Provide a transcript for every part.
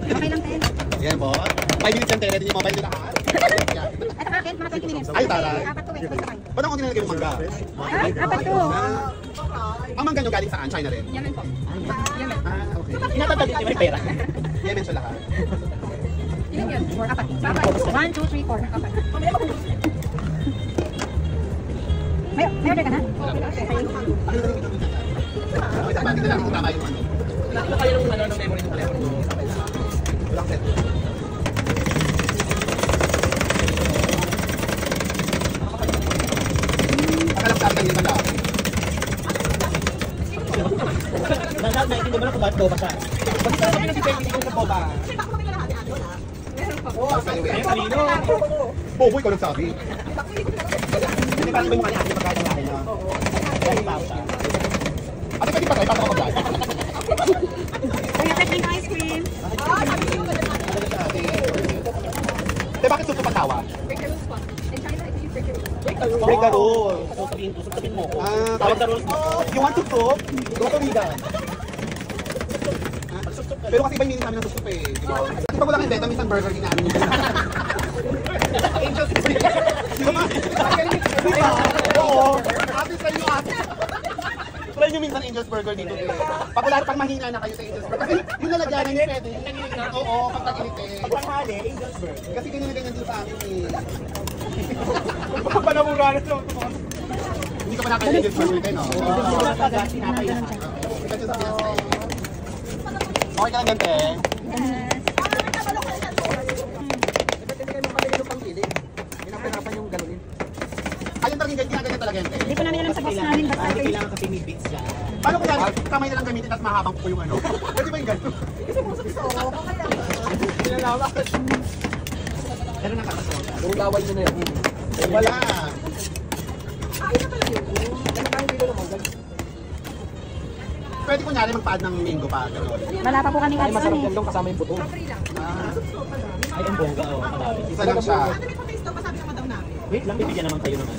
Okay lang, Ten. Yan po. 5 minutes yan, ready yung mobile nila lahat. Ito akin, mga 20 minutes. Ay, taray. Apat to, wait, sabay. Paano kung nilalagay yung mangga? Ha? Apat to. Ang mangga nyo galing saan? China rin? Yemen po. Yemen. Okay. Inatatagin niyo may pera. Yemen siya lahat. Ilan yun? Apat. 1, 2, 3, 4. Apat. May order ka na? Ano na rin ito? Wait, ang bagay na lang kung tama yung ano. Wala kayo ng ano, ng memory ng telephone. Walang set. Akalang sabi ng yung malaki. Nandang naiintindihan mo na kung bakit boba siya. Bakit kami nag-depende kung sa boba? Ayun, Kanino? Bobo, ikaw nagsabi. Hindi parang iba yung kanya pagkain ng akin, no? Kaya tao siya. Ate, pwede pa tayo, paano ka mag-vlog? Kuya, fresh drink ice cream. Te, bakit suso patawa? Break the rule. Sabihin mo ko. Break the rules mo. You want to soup? Go to vegan. Pero kasi iba yung meaning namin ng susup eh. Di ba? Di ba walang invento, minsan burger ginaamin nyo. Angels Burger. Di ba? Oo. Ate sa inyo ate. Try nyo minsan Angels Burger dito. Pag wala pag mahina na kayo sa Angels Burger. Kasi yung nalagyanan yung pwede. Oo, pag tag-init eh. Pag panghali, Angels Burger. Kasi ganyan na ganyan din sa amin eh. Baka panamurahan na ito. Hindi ka pa nakakain Angels Burger kayo, no? Oo, pag sinapay na. Kasi sa Pinas eh. Okay ka lang gante? Yes. Ayun talagang ganyan talaga yun. Hindi ko namin alam sa box namin. Basta ito yung... Kailangan kasi may bits siya. Paano kung yan, kamay na lang gamitin at mahabang po yung ano? Pwede ba yung gano'n? Pero nakakasama siya. Puro laway nyo na yun. Wala. Pwede kunyari magpaad ng mango pa, gano'n. Wala pa po kaming ads on eh. kasama yung buto. Ay, ang bongga, oh. Malapit. Isa lang siya. Wait lang, bibigyan naman kayo naman.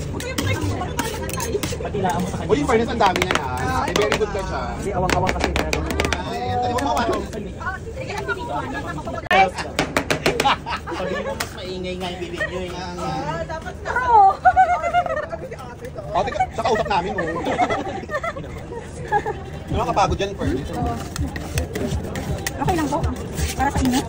Patilaan mo sa kanya. Uy, in fairness, ang dami na yan. Very good ka siya. Hindi, awang-awang kasi. Kaya ganun. Ay, hindi mo mawa. Sabi mo, mas maingay nga yung bibig nyo. Oo. O, teka, sa kausap namin, oh. Nakakapagod yan, in fairness. Okay lang po. Para sa inyo.